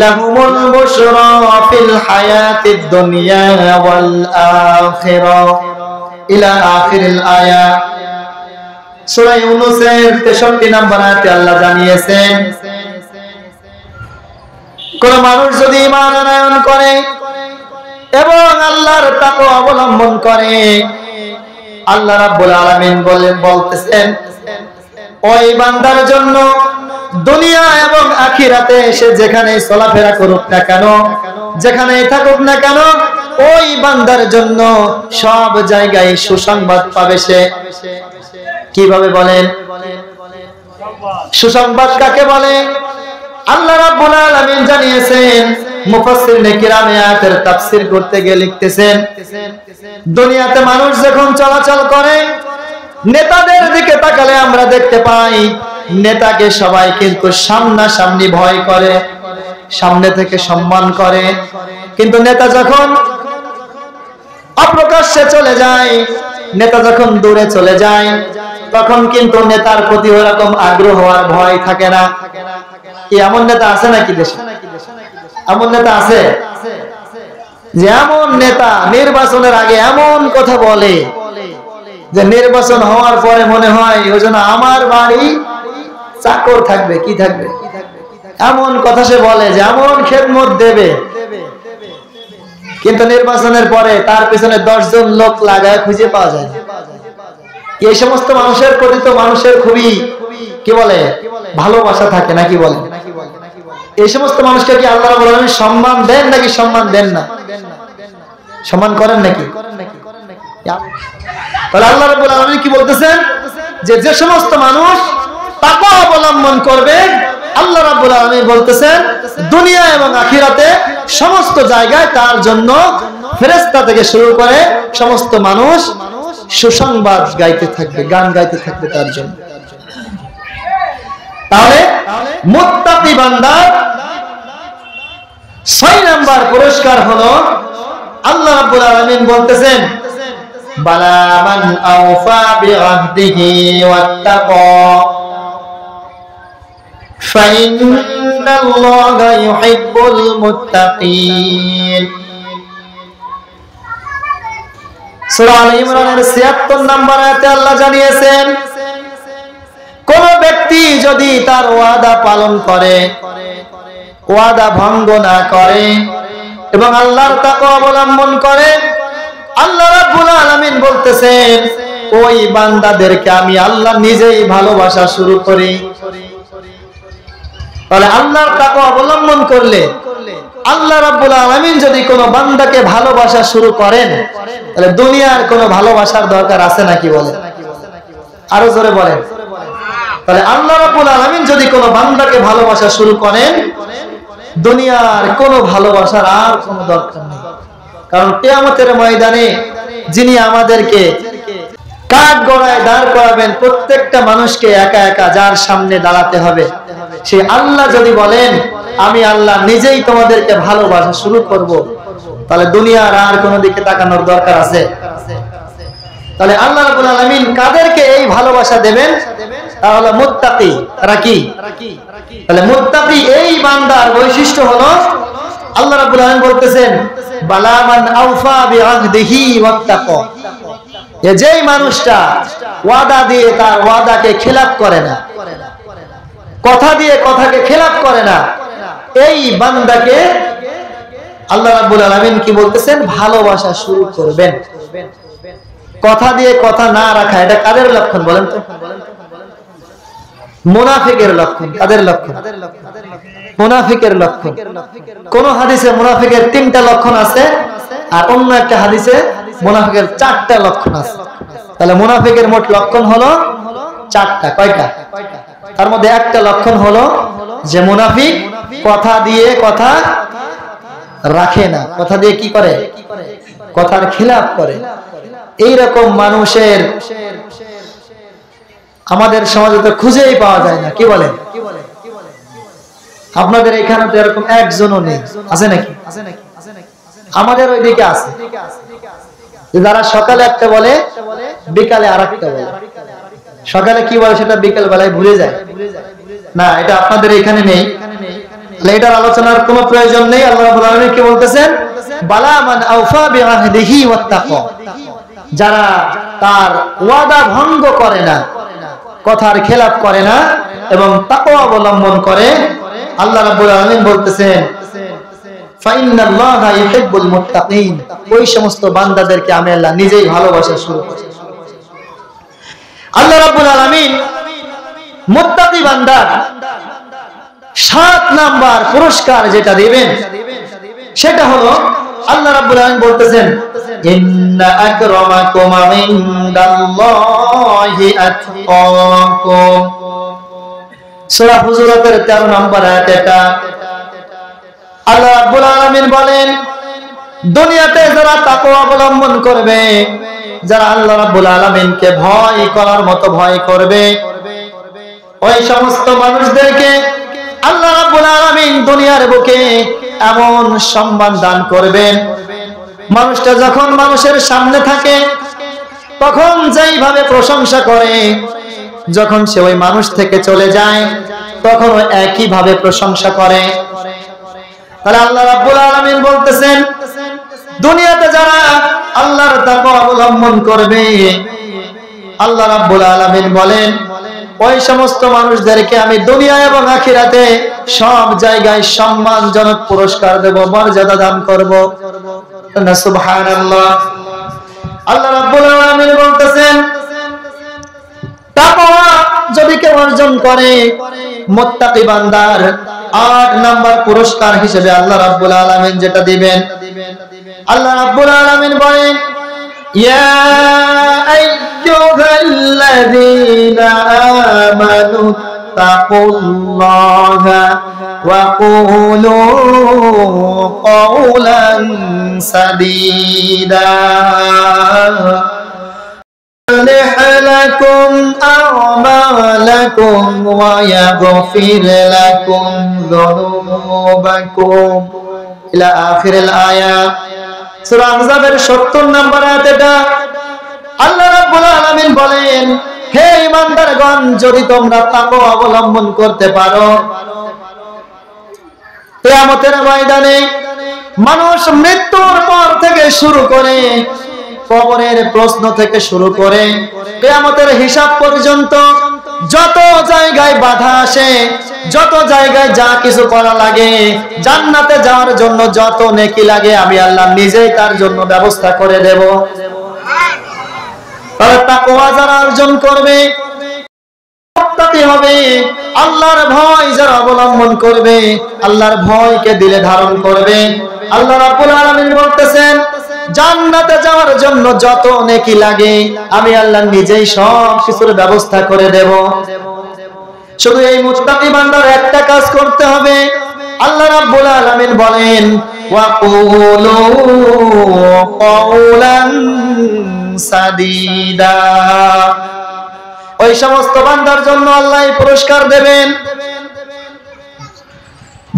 লাহুমুল বুশরা ফিল হায়াতিদ দুনিয়া ওয়াল আখিরাহ ইলা আখিরিল আয়া। সূরা ইউনূসের 63 নম্বর আয়াতে আল্লাহ জানিয়েছেন কোন মানুষ যদি ঈমান আনয়ন করে এবং আল্লাহর তাকওয়া অবলম্বন করে, আল্লাহ রাব্বুল আলামিন বলতেছেন ওই বান্দার জন্য দুনিয়া এবং আখিরাতে সে যেখানে চলাফেরা করুক না কেন, যেখানেই থাকুক না কেন, ওই বান্দার জন্য সব জায়গায় সুসংবাদ পাবে সে। কিভাবে বলেন? সুসংবাদ কাকে বলে? আল্লাহ রাব্বুল আলামিন জানিয়েছেন, মুফাসসিরিনে কিরাম আয়াতের তাফসীর করতে গিয়ে লিখতেছেন দুনিয়াতে মানুষ যখন চলাচল করে, নেতাদের দিকে তাকালে আমরা দেখতে পাই নেতাকে সবাই কিন্তু সামনাসামনি ভয় করে, সামনে থেকে সম্মান করে, কিন্তু নেতা যখন অপ্রকাশ্যে চলে যায়, নেতা যখন দূরে চলে যায়, তখন কিন্তু নেতার প্রতি ওরকম আগ্রহ আর ভয় থাকে না। কি এমন নেতা আছে নাকি দেশে? এমন নেতা আছে যে এমন নেতা নির্বাচনের আগে এমন কথা বলে যে নির্বাচন হওয়ার পরে মনে হয় ওই জন্য আমার বাড়ি চাকর থাকবে, কি থাকবে, এমন কথা সে বলে যে এমন খেদমত দেবে, কিন্তু নির্বাচনের পরে তার পিছনে 10 জন লোক লাগায় খুঁজে পাওয়া যায়। এই সমস্ত মানুষের প্রতি তো মানুষের খুবই কি বলে ভালোবাসা থাকে নাকি বলে? এই সমস্ত মানুষকে কি আল্লাহ রাব্বুল আলামিন সম্মান দেন নাকি সম্মান দেন না? সম্মান করেন নাকি? তাহলে আল্লাহ রাব্বুল আলামিন কি বলতেছেন যে যে সমস্ত মানুষ তাকওয়া অবলম্বন করবে আল্লাহ রাব্বুল আলামিন বলতেছেন দুনিয়া এবং আখিরাতে সমস্ত জায়গায় তার জন্য ফেরেশতা থেকে শুরু করে সমস্ত মানুষ সুসংবাদ গাইতে থাকবে, গান গাইতে থাকবে তার জন্য। তাহলে মুত্তাকি বান্দার 6 নাম্বার পুরস্কার হলো আল্লাহ রাব্বুল আলামিন বলতেছেন বালা মান আওফা বিআহদিহি ওয়াত্তাকা ফাইন্নাল্লাহা ইউহিব্বুল মুত্তাকিন। সূরা আলে ইমরানের 76 নম্বর আয়াতে আল্লাহ জানিয়েছেন কোন ব্যক্তি যদি তার ওয়াদা পালন করে, ওয়াদা ভঙ্গ না করে এবং আল্লাহর তাকওয়া অবলম্বন করে, আল্লাহ রাব্বুল আলামিন বলতেছেন ওই বান্দাদেরকে আমি আল্লাহ নিজেই ভালোবাসা শুরু করি। তাহলে আল্লাহর তাকওয়া অবলম্বন করলে আল্লাহ রাব্বুল আলামিন যদি কোনো বান্দাকে ভালোবাসা শুরু করেন তাহলে দুনিয়ার কোনো ভালোবাসার দরকার আছে নাকি বলেন? আরো জোরে বলেন। তাহলে আল্লাহ রাব্বুল আলামিন যদি কোনো বান্দাকে ভালোবাসা শুরু করেন দুনিয়ার কোনো ভালোবাসার আর কোনো দরকার নেই। কারণ কিয়ামতের ময়দানে যিনি আমাদেরকে কাঠগড়ায় দাঁড় করাবেন, প্রত্যেকটা মানুষকে একা একা যার সামনে দাঁড়াতে হবে, সে আল্লাহ যদি বলেন আমি আল্লাহ নিজেই তোমাদেরকে ভালোবাসা শুরু করব, তাহলে দুনিয়ার আর কোনো দিকে তাকানোর দরকার আছে? তাহলে আল্লাহ রাব্বুল আলামিন কাদেরকে এই ভালোবাসা দেবেন? তাহলে মুত্তাকি। তারা কি? তাহলে মুত্তাকি এই বান্দার বৈশিষ্ট্য হলো আল্লাহ রাব্বুল আলামিন বলতেছেন বালা মান আওফা বিআহদিহি ওয়াত্তাকা, যেই মানুষটা ওয়াদা দিয়ে তার ওয়াদাকে খেলাফ করে না, কথা দিয়ে কথাকে খেলাফ করে না, এই বান্দাকে আল্লাহ রাব্বুল আলামিন কি বলতেছেন? ভালোবাসা শুরু করবেন। কথা দিয়ে কথা না রাখা এটা কাদের লক্ষণ বলেন তো? মুনাফিকের লক্ষণ। কাদের লক্ষণ? মুনাফিকের লক্ষণ। কোন হাদিসে মুনাফিকের 3টা লক্ষণ আছে আর অন্য একটা হাদিসে মুনাফিকের 4টা লক্ষণ আছে। তাহলে মুনাফিকের মোট লক্ষণ হলো 4টা। কয়টা? তার মধ্যে একটা লক্ষণ হলো যে মুনাফিক কথা দিয়ে কথা রাখে না, কথা দিয়ে কি করে? কথার খিলাফ করে। এই রকম মানুষের আমাদের সমাজে তো খুঁজেই পাওয়া যায় না। কি বলেন? আপনাদের এখানে তো এরকম একজনও নেই, আছে নাকি? আমাদের ওইদিকে আছে যারা সকালে একটা বলে বিকালে আরেকটা বলে। সকালে কি বলে সেটা বিকাল বেলায় ভুলে যায় না। এটা আপনাদের এখানে নেই, এটার আলোচনার কোনো প্রয়োজন নেই। আল্লাহ রাব্বুল আলামিন কি বলতেছেন? বালা মান আওফা বিআহদিহি ওয়াত্তাকা, যারা তার ওয়াদা ভঙ্গ করে না, কথার খেলাফ করে না এবং তাকওয়া অবলম্বন করে, আল্লাহ রাব্বুল আলামিন বলতেছেন ফাইন্নাল্লাহা ইউহিব্বুল মুত্তাকিন, ওই সমস্ত বান্দাদেরকে আমি আল্লাহ নিজেই ভালোবাসা শুরু করি। আল্লাহ রাব্বুল আলামিন মুত্তাকি বান্দার 7 নাম্বার পুরস্কার যেটা দিবেন সেটা হলো আল্লাহ রাব্বুল আলামিন বলতেছেন ইন্না আকরামাকুম ইনদাল্লাহি আতকাকুম। সূরা হুজুরাতের 13 নম্বর আয়াত এটা। আল্লাহ রাব্বুল আলামিন বলেন দুনিয়াতে যারা তাকওয়া অবলম্বন করবে, যারা আল্লাহ রাব্বুল আলামিনকে ভয় করার মতো ভয় করবে, ওই সমস্ত মানুষদেরকে আল্লাহ রাব্বুল আলামিন দুনিয়ার বুকে এমন সম্মান দান করবেন, মানুষটা যখন মানুষের সামনে থাকে তখন যেইভাবে প্রশংসা করে, যখন সে ওই মানুষ থেকে চলে যায় তখন একই ভাবে প্রশংসা করে। তাহলে আল্লাহ রাব্বুল আলামিন বলতেছেন দুনিয়াতে যারা আল্লাহর তাকওয়া অবলম্বন করবে, আল্লাহ রাব্বুল আলামিন বলেন ওই সমস্ত মানুষদেরকে আমি দুনিয়া এবং আখিরাতে সব জায়গায় সম্মানজনক পুরস্কার দেব, মর্যাদা দান করব। সুবহানাল্লাহ। আল্লাহ রাব্বুল আলামিন বলতেছেন তাকওয়া যদি কেউ অর্জন করে, মুত্তাকি বান্দার 8 নাম্বার পুরস্কার হিসেবে আল্লাহ রাব্বুল আলামিন যেটা দিবেন, আল্লাহ রাব্বুল আলামিন বলেন, ইয়া আইয়ুহাল্লাযীনা আমানু তাকুল্লাহা ওয়া কুলু কওলান সাদীদা يصلح لكم أعمالكم ويغفر لكم ذنوبكم إلى آخر الآية সূরা আহজাবের ৭০ নম্বর আয়াত এটা। আল্লাহ রাব্বুল আলামিন বলেন, হে ঈমানদারগণ, যদি তোমরা তাকওয়া অবলম্বন করতে পারো, কিয়ামতের ময়দানে মানুষ মৃত্যুর পর থেকে শুরু করে, কবরের প্রশ্ন থেকে শুরু করে কিয়ামতের হিসাব পর্যন্ত যত জায়গায় বাধা আসে, যত জায়গায় যা কিছু করা লাগে, জান্নাতে যাওয়ার জন্য যত নেকি লাগে, আমি আল্লাহ নিজেই তার জন্য ব্যবস্থা করে দেব। তাহলে তাকওয়া যারা অর্জন করবে, মুত্তাকি হবে, আল্লাহর ভয় যারা অবলম্বন করবে, আল্লাহর ভয়কে দিলে ধারণ করবে, আল্লাহ রাব্বুল আলামিন বলতেছেন, জান্নাতে যাওয়ার জন্য যত নেকি লাগে আমি আল্লাহ নিজেই সব কিছুর ব্যবস্থা করে দেব। শুধু এই মুত্তাকি বান্দার একটা কাজ করতে হবে। আল্লাহ রাব্বুল আলামিন বলেন, ওয়া কুলু কওলান সাদীদা। ওই সমস্ত বান্দার জন্য আল্লাহ পুরস্কার দেবেন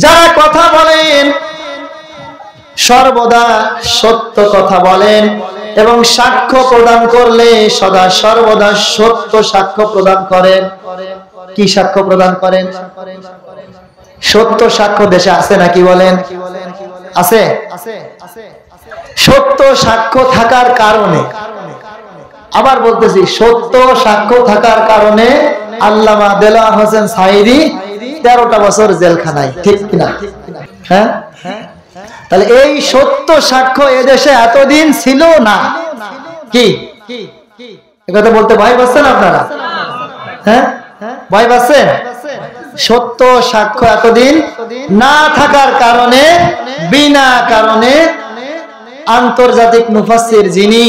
যারা কথা বলেন, সর্বদা সত্য কথা বলেন এবং সাক্ষ্য প্রদান করলে সদা সর্বদা সত্য সাক্ষ্য প্রদান করেন। কি সাক্ষ্য প্রদান করেন? সত্য সাক্ষ্য দেশে আছে নাকি বলেন? আছে। সত্য সাক্ষ্য থাকার কারণে, আবার বলতেছি, সত্য সাক্ষ্য থাকার কারণে আল্লামা দেলোয়ার হোসেন সাইদি 13টা বছর জেলখানায়, ঠিক কিনা? হ্যাঁ, তাহলে এই সত্য সাক্ষ্য এদেশে এতদিন ছিল না। কি কথা বলতে ভয় পাচ্ছেন আপনারা? হ্যাঁ, ভয় পাচ্ছেন? সত্য সাক্ষ্য এতদিন না থাকার কারণে, বিনা কারণে আন্তর্জাতিক মুফাসসির যিনি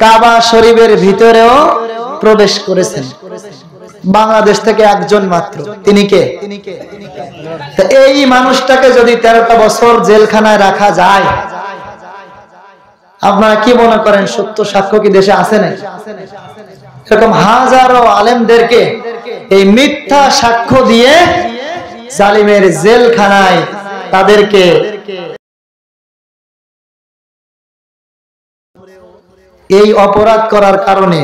কাবা শরীফের ভিতরেও প্রবেশ করেছেন, বাংলাদেশ থেকে একজন মাত্র, তিনি কে? এই মানুষটাকে যদি 13টা বছর জেলখানায় রাখা যায়, আপনারা কি মনে করেন সত্য সাক্ষ্য কি দেশে আছে নাকি? এরকম হাজারো আলেমদেরকে এই মিথ্যা সাক্ষ্য দিয়ে জালিমের জেলখানায় তাদেরকে এই অপরাধ করার কারণে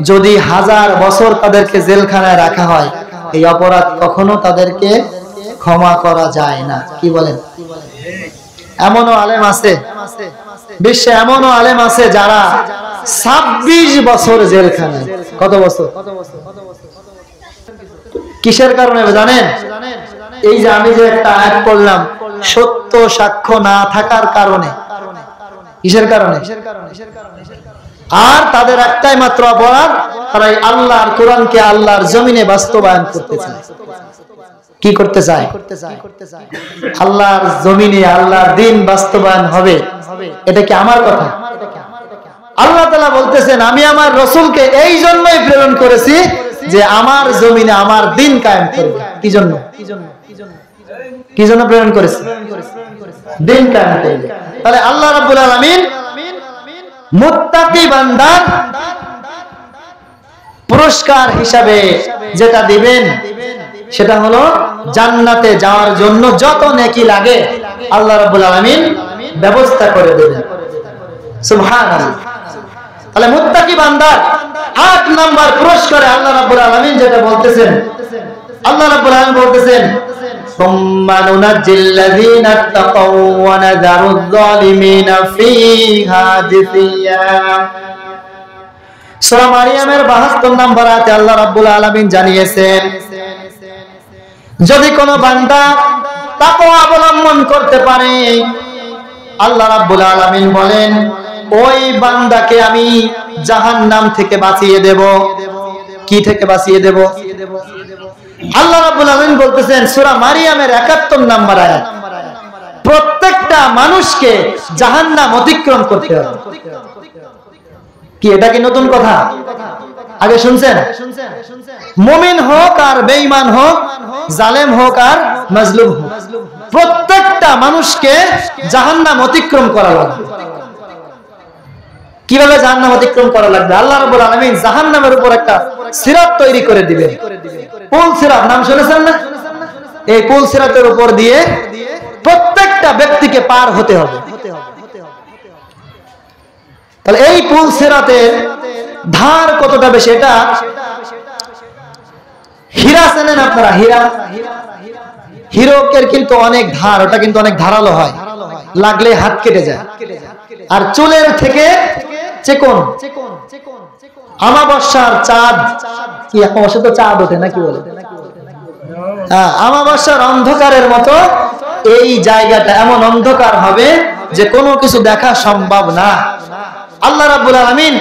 যদি 1000 বছর তাদেরকে জেলখানায় রাখা হয়, এই অপরাধ কখনো তাদেরকে ক্ষমা করা যায় না। কি বলেন? এমনও আলেম আছে বিশ্বে, এমনও আলেম আছে যারা 26 বছর জেলখানায়। কত বছর? কিসের কারণে জানেন? এই যে আমি যে একটা আয়াত পড়লাম, সত্য সাক্ষ্য না থাকার কারণে। কিসের কারণে? আর তাদের একটাই মাত্র অপরাধ, তারা আল্লাহর কোরআনকে আল্লাহর জমিনে বাস্তবায়ন করতে চায়। কি করতে চায়? আল্লাহর জমিনে আল্লাহর দ্বীন বাস্তবায়ন হবে। এটা কি আমার কথা? আল্লাহ তাআলা বলতেছেন, আমি আমার রাসূলকে এই জন্যই প্রেরণ করেছি যে আমার জমিনে আমার দ্বীন কায়েম করবে। কি জন্য? কি জন্য প্রেরণ করেছি? দ্বীন কায়েম করবে। তাহলে আল্লাহ রাব্বুল আলামিন মুত্তাকি বান্দার পুরস্কার হিসাবে যেটা দিবেন সেটা হলো জান্নাতে যাওয়ার জন্য যত নেকি লাগে আল্লাহ রাব্বুল আলামিন ব্যবস্থা করে দেবেন। সুবহানাল্লাহ। তাহলে মুত্তাকি বান্দার 8 নাম্বার পুরস্কারে আল্লাহ রাব্বুল আলামিন যেটা বলতেছেন, আল্লাহ রাব্বুল আলামিন বলতেছেন, সুম্মা নুনাজ্জিল লাযীনা তাকাউ ওয়া নাযারুয যালিমিনা ফীহা জিসিয়া। সূরা মারিয়ামের 72 নম্বর আয়াতে আল্লাহ রাব্বুল আলামিন জানিয়েছেন, যদি কোনো বান্দা তাকওয়া অবলম্বন করতে পারে, আল্লাহ রাব্বুল আলামিন বলেন, ওই বান্দাকে আমি জাহান্নাম থেকে বাঁচিয়ে দেব। কি থেকে বাঁচিয়ে দেব? আল্লাহ রাব্বুল আলামিন বলতেছেন সূরা মারিয়ামের 71 নম্বর আয়াত, প্রত্যেকটা মানুষকে জাহান্নাম অতিক্রম করতে হবে। কি এটা কি নতুন কথা? আগে শুনছেন? মুমিন হোক আর বেঈমান হোক, জালেম হোক আর মাজলুম হোক, প্রত্যেকটা মানুষকে জাহান্নাম অতিক্রম করা লাগবে। কিভাবে জাহান্নাম অতিক্রম করা লাগবে? আল্লাহ রাব্বুল আলামিন জাহান্নামের উপর একটা সিরাত তৈরি করে দিবেন। পুল সিরাত নাম শুনেছেন না? এই পুল সিরাতের উপর দিয়ে প্রত্যেকটা ব্যক্তিকে পার হতে হবে। তাহলে এই পুল সিরাতের ধার কতটা বেশি? এটা হীরা চেনেন আপনারা? হীরা, হীরকের কিন্তু অনেক ধার, ওটা কিন্তু অনেক ধারালো হয়, লাগলে হাত কেটে যায়। আর চুলের থেকে চিকন। আমাবস্যার চাঁদ, কি অমাবস্যা তো চাঁদ ওঠে না, কি বলে? আমাবস্যার অন্ধকারের মতো এই জায়গাটা এমন অন্ধকার হবে যে কোনো কিছু দেখা সম্ভব না। আল্লাহ রাব্বুল আলামিন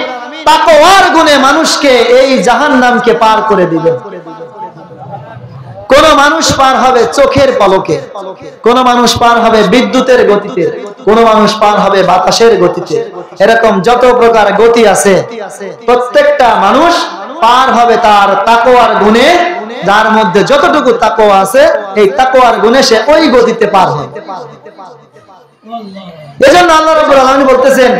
তাকওয়ার গুণে মানুষকে এই জাহান্নামকে পার করে দিবেন। কোন মানুষ পার হবে চোখের পলকে, কোন মানুষ পার হবে বিদ্যুতের গতিতে, কোন মানুষ পার হবে বাতাসের গতিতে। এরকম যত প্রকার গতি আছে প্রত্যেকটা মানুষ পার হবে তার তাকওয়ার গুণে, যার মধ্যে যতটুকু তাকওয়া আছে এই তাকওয়ার গুণে সে ওই গতিতে পার হবে। এজন্য আল্লাহ রাব্বুল আলামিন বলতেছেন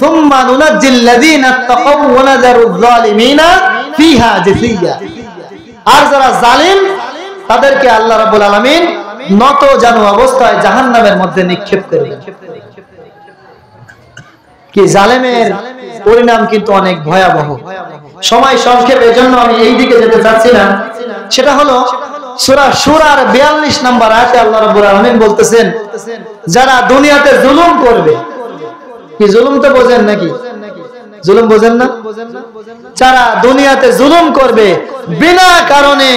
সুম্মা নুনাজ্জিল লাযীনা তাকাউ ওয়া নাযারুয যালিমিনা ফিহা জাসিয়া। আর যারা জালিম তাদেরকে আল্লাহ রাব্বুল আলামিন নত জানু অবস্থায় জাহান্নামের মধ্যে নিক্ষেপ করবেন। কি জালেমের পরিণাম কিন্তু অনেক ভয়াবহ। সময় সংক্ষেপ, এজন্য আমি এই দিকে যেতে চাচ্ছি না। সেটা হলো সূরা শুরার 42 নম্বর আয়াতে আল্লাহ রাব্বুল আলামিন বলতেছেন যারা দুনিয়াতে জুলুম করবে। কি জুলুম তো বোঝেন নাকি? জুলুম বোঝেন না? যারা দুনিয়াতে জুলুম করবে, বিনা কারণে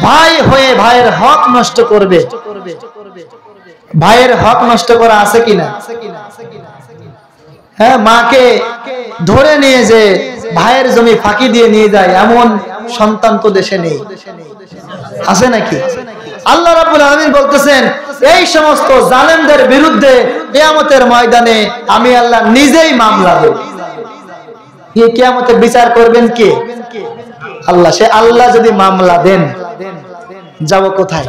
ভাই হয়ে ভাইয়ের হক নষ্ট করবে। ভাইয়ের হক নষ্ট করা আছে কিনা? হ্যাঁ, মাকে ধরে নিয়ে যে ভাইয়ের জমি ফাঁকি দিয়ে নিয়ে যায় এমন সন্তান তো দেশে নেই, আছে নাকি? আল্লাহ রাব্বুল আলামিন বলতেছেন এই সমস্ত জালেমদের বিরুদ্ধে কিয়ামতের ময়দানে আমি আল্লাহ নিজেই মামলা দেব। কি কিয়ামতে বিচার করবেন কে? আল্লাহ। সে আল্লাহ যদি মামলা দেন যাব কোথায়?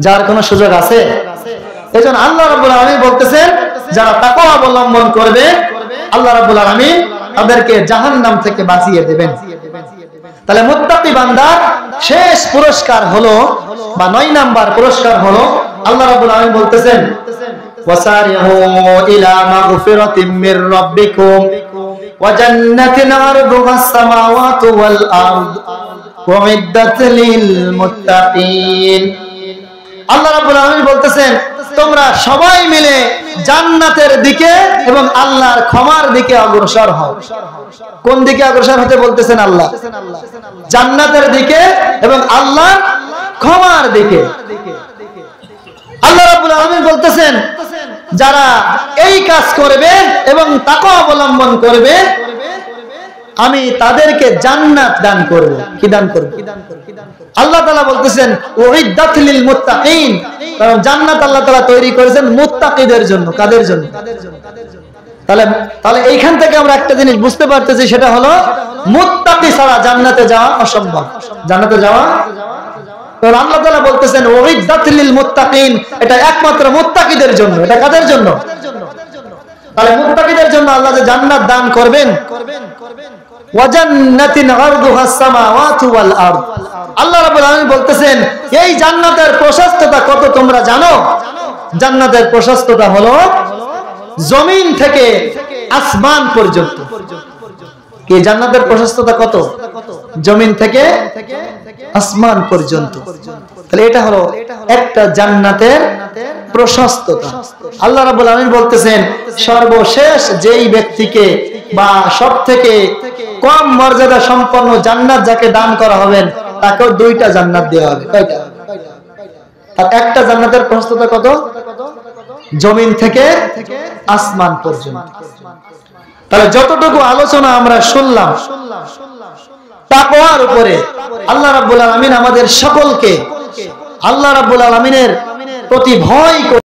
যার কোনো সুযোগ আছে? এজন্য আল্লাহ রাব্বুল আলামিন বলতেছেন যারা তাকওয়া অবলম্বন করবে আল্লাহ রাব্বুল আলামিন তাদেরকে জাহান্নাম থেকে বাঁচিয়ে দেবেন। তাহলে মুত্তাকি বান্দার শেষ পুরস্কার হলো, বা 9 নাম্বার পুরস্কার হলো, আল্লাহ রাব্বুল আলামিন বলতেছেন ওয়াসারিহু ইলা মাগফিরাতিম মির রাব্বিকুম ওয়া জান্নাতিন আরদুহাস সামাওয়াতু ওয়াল আরদ উইদ্দাত লিল মুত্তাকিন। আল্লাহ রাব্বুল আলামিন বলতেছেন তোমরা সবাই মিলে জান্নাতের দিকে এবং আল্লাহর ক্ষমার দিকে অগ্রসর হও। কোন দিকে অগ্রসর হতে বলতেছেন আল্লাহ? জান্নাতের দিকে এবং আল্লাহর ক্ষমার দিকে। আল্লাহ রাব্বুল আলামিন বলতেছেন যারা এই কাজ করবে এবং তাকওয়া অবলম্বন করবে আমি তাদেরকে জান্নাত দান করব। কি দান করব? আল্লাহ তাআলা বলতেছেন উইদ্দাত লিল মুত্তাকিন, কারণ জান্নাত আল্লাহ তাআলা তৈরি করেছেন মুত্তাকিদের জন্য। কাদের জন্য? তাহলে এইখান থেকে আমরা একটা জিনিস বুঝতে পারতেছি, সেটা হলো মুত্তাকি ছাড়া জান্নাতে যাওয়া অসম্ভব। জান্নাতে যাওয়া, কারণ আল্লাহ তাআলা বলতেছেন উইদ্দাত লিল মুত্তাকিন, এটা একমাত্র মুত্তাকিদের জন্য। এটা কাদের জন্য? তাহলে মুত্তাকিদের জন্য আল্লাহ যে জান্নাত দান করবেন, ওয়া জান্নাতিন আরদুহাস সামাওয়াতু ওয়াল আরদ। আল্লাহ রাব্বুল আলামিন বলতেছেন এই জান্নাতের প্রশস্ততা কত তোমরা জানো? জান্নাতের প্রশস্ততা হলো জমিন থেকে আসমান পর্যন্ত। কি জান্নাতের প্রশস্ততা কত? জমিন থেকে আসমান পর্যন্ত। তাহলে এটা হলো একটা জান্নাতের প্রশস্ততা। আল্লাহ রাব্বুল আলামিন বলতেছেন সর্বশেষ যেই ব্যক্তিকে বা সবথেকে কম মর্যাদা সম্পন্ন জান্নাত যাকে দান করা হবে তাকেও 2টা জান্নাত দেওয়া হবে। কয়টা? আর একটা জান্নাতের প্রশস্ততা কত? জমিন থেকে আসমান পর্যন্ত। তাহলে যতটুকু আলোচনা আমরা শুনলাম তাকওয়ার উপরে। আল্লাহ রাব্বুল আলামিন আমাদের সকলকে আল্লাহ রাব্বুল আলামিনের প্রতি ভয়